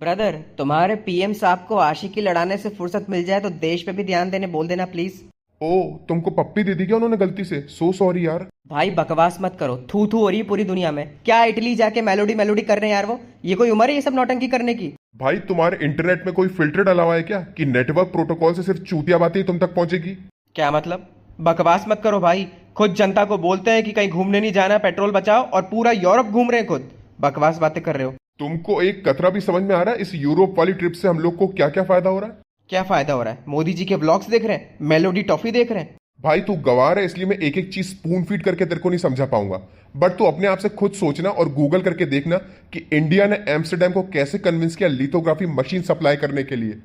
Brother, तुम्हारे PM साहब को आशिकी लड़ाने से फुर्सत मिल जाए तो देश पे भी ध्यान देने बोल देना प्लीज। ओ, तुमको पप्पी दे दी क्या उन्होंने गलती से? सो सॉरी यार। भाई बकवास मत करो, थू थू हो रही है पूरी दुनिया में। क्या इटली जाके मेलोडी मेलोडी कर रहे हैं यार? वो ये कोई उम्र है ये सब नौटंकी करने की? भाई तुम्हारे इंटरनेट में कोई फिल्टर डला हुआ है क्या कि नेटवर्क प्रोटोकॉल से सिर्फ चूतिया बातें ही तुम तक पहुंचेगी? क्या मतलब? बकवास मत करो भाई। खुद जनता को बोलते हैं कि कहीं घूमने नहीं जाना, पेट्रोल बचाओ, और पूरा यूरोप घूम रहे हैं खुद। बकवास बातें कर रहे हो। तुमको एक कतरा भी समझ में आ रहा है इस यूरोप वाली ट्रिप से हम लोग को क्या क्या फायदा हो रहा है? क्या फायदा हो रहा है? मोदी जी के ब्लॉग्स देख रहे हैं, मेलोडी टॉफी देख रहे हैं। भाई तू गवार है इसलिए मैं एक एक चीज स्पून फीड करके तेरे को नहीं समझा पाऊंगा। बट तू अपने आप से खुद सोचना और गूगल करके देखना कि इंडिया ने एम्स्टरडेम को कैसे कन्विंस किया लिथोग्राफी मशीन सप्लाई करने के लिए।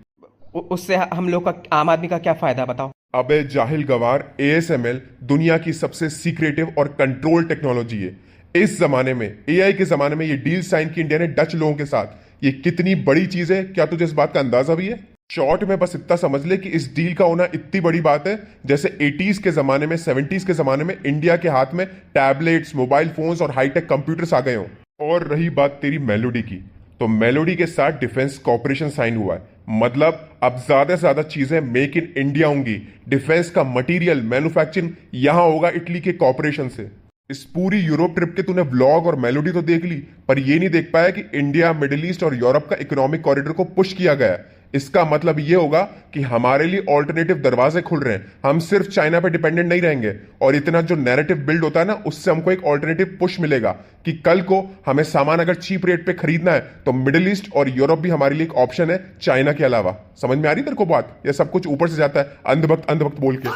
उससे हम लोग का, आम आदमी का क्या फायदा बताओ? अबे जाहिल गवार, एएसएमएल दुनिया की सबसे सीक्रेटिव और कंट्रोल टेक्नोलॉजी है। इस जमाने में, एआई के जमाने में, ये डील साइन की इंडिया ने डच लोगों के साथ। ये कितनी बड़ी चीज है, क्या तुझे इस बात का अंदाजा भी है? शॉर्ट में बस इतना समझ ले कि इस डील का होना इतनी बड़ी बात है जैसे 80s के जमाने में, 70s के जमाने में इंडिया के हाथ में टैबलेट्स, मोबाइल फोन्स और हाईटेक कंप्यूटर्स आ गए हों। और रही बात तेरी मेलोडी की, तो मेलोडी के साथ डिफेंस कॉर्पोरेशन साइन हुआ है। मतलब अब ज्यादा से ज्यादा चीजें मेक इन इंडिया होंगी। डिफेंस का मटेरियल मैन्युफैक्चरिंग यहां होगा इटली के कॉर्पोरेशन से। इस पूरी यूरोप ट्रिप के तूने व्लॉग और मेलोडी तो देख ली, पर ये नहीं देख पाया कि इंडिया, मिडिल ईस्ट और यूरोप का इकोनॉमिक कॉरिडोर को पुश किया गया है। इसका मतलब ये होगा कि हमारे लिए ऑल्टरनेटिव दरवाजे खुल रहे हैं। हम सिर्फ चाइना पे डिपेंडेंट नहीं रहेंगे, और इतना जो नैरेटिव बिल्ड होता है ना, उससे हमको एक ऑल्टरनेटिव पुश मिलेगा कि कल को हमें सामान अगर चीप रेट पे खरीदना है तो मिडिल ईस्ट और यूरोप भी हमारे लिए एक ऑप्शन है चाइना के अलावा। समझ में आ रही तेरे को बात? ये सब कुछ ऊपर से जाता है अंधभक्त अंधभक्त बोल के।